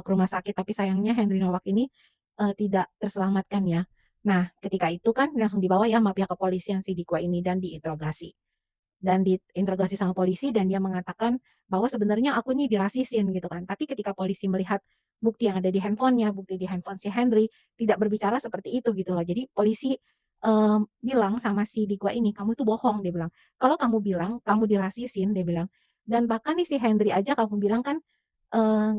ke rumah sakit, tapi sayangnya Henry Nowak ini, tidak terselamatkan ya. Nah, ketika itu kan langsung dibawa ya sama pihak kepolisian si Dikwa ini dan diinterogasi. Dan diinterogasi sama polisi dan dia mengatakan bahwa sebenarnya aku ini dirasisin gitu kan. Tapi ketika polisi melihat bukti yang ada di handphonenya, bukti di handphone si Henry, tidak berbicara seperti itu gitu loh. Jadi polisi, bilang sama si Dikwa ini, "Kamu tuh bohong," dia bilang. "Kalau kamu bilang kamu dirasisin," dia bilang, "dan bahkan nih si Henry aja kamu bilang kan,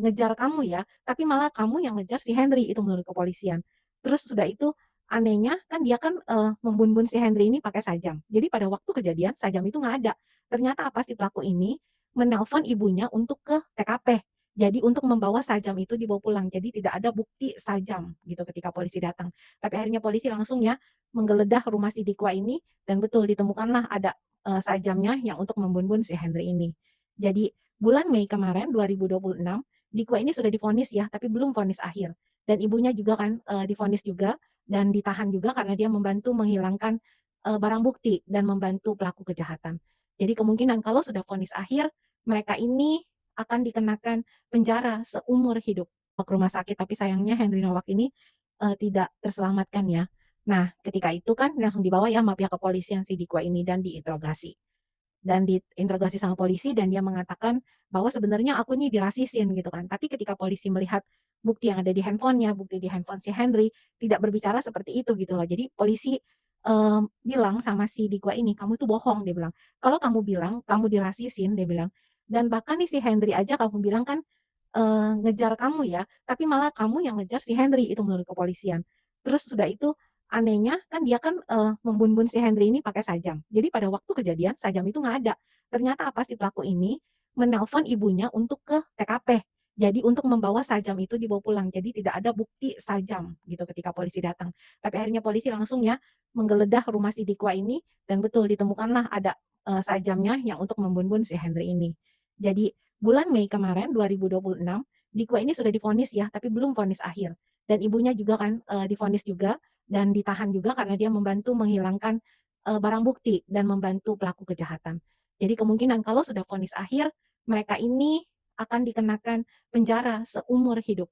ngejar kamu ya, tapi malah kamu yang ngejar si Henry," itu menurut kepolisian. Terus sudah itu anehnya kan dia kan, membun-bun si Henry ini pakai sajam. Jadi pada waktu kejadian sajam itu nggak ada. Ternyata apa, si pelaku ini menelpon ibunya untuk ke TKP. Jadi untuk membawa sajam itu dibawa pulang. Jadi tidak ada bukti sajam gitu ketika polisi datang. Tapi akhirnya polisi langsung ya menggeledah rumah si Dikwa ini dan betul ditemukanlah ada, sajamnya yang untuk membun-bun si Henry ini. Jadi bulan Mei kemarin 2026, Dikwa ini sudah divonis ya, tapi belum vonis akhir. Dan ibunya juga kan, divonis juga dan ditahan juga karena dia membantu menghilangkan, barang bukti dan membantu pelaku kejahatan. Jadi kemungkinan kalau sudah vonis akhir, mereka ini akan dikenakan penjara seumur hidup. Ke rumah sakit, tapi sayangnya Henry Nowak ini, tidak terselamatkan ya. Nah, ketika itu kan langsung dibawa ya sama pihak kepolisian si Dikwa ini dan diinterogasi. Dan diinterogasi sama polisi dan dia mengatakan bahwa sebenarnya aku ini dirasisin gitu kan. Tapi ketika polisi melihat bukti yang ada di handphonenya, bukti di handphone si Henry, tidak berbicara seperti itu gitu loh. Jadi polisi, bilang sama si Dikwa ini, "Kamu tuh bohong," dia bilang. "Kalau kamu bilang kamu dirasisin," dia bilang, "dan bahkan nih si Henry aja kamu bilang kan, ngejar kamu ya, tapi malah kamu yang ngejar si Henry," itu menurut kepolisian. Terus sudah itu anehnya kan dia kan, membun-bun si Henry ini pakai sajam. Jadi pada waktu kejadian sajam itu nggak ada. Ternyata apa, si pelaku ini menelpon ibunya untuk ke TKP. Jadi untuk membawa sajam itu dibawa pulang. Jadi tidak ada bukti sajam gitu ketika polisi datang. Tapi akhirnya polisi langsung ya menggeledah rumah si Dikwa ini dan betul ditemukanlah ada, sajamnya yang untuk membun-bun si Henry ini. Jadi bulan Mei kemarin 2026, Dikwa ini sudah divonis ya, tapi belum vonis akhir. Dan ibunya juga kan, divonis juga dan ditahan juga karena dia membantu menghilangkan, barang bukti dan membantu pelaku kejahatan. Jadi kemungkinan kalau sudah vonis akhir, mereka ini akan dikenakan penjara seumur hidup.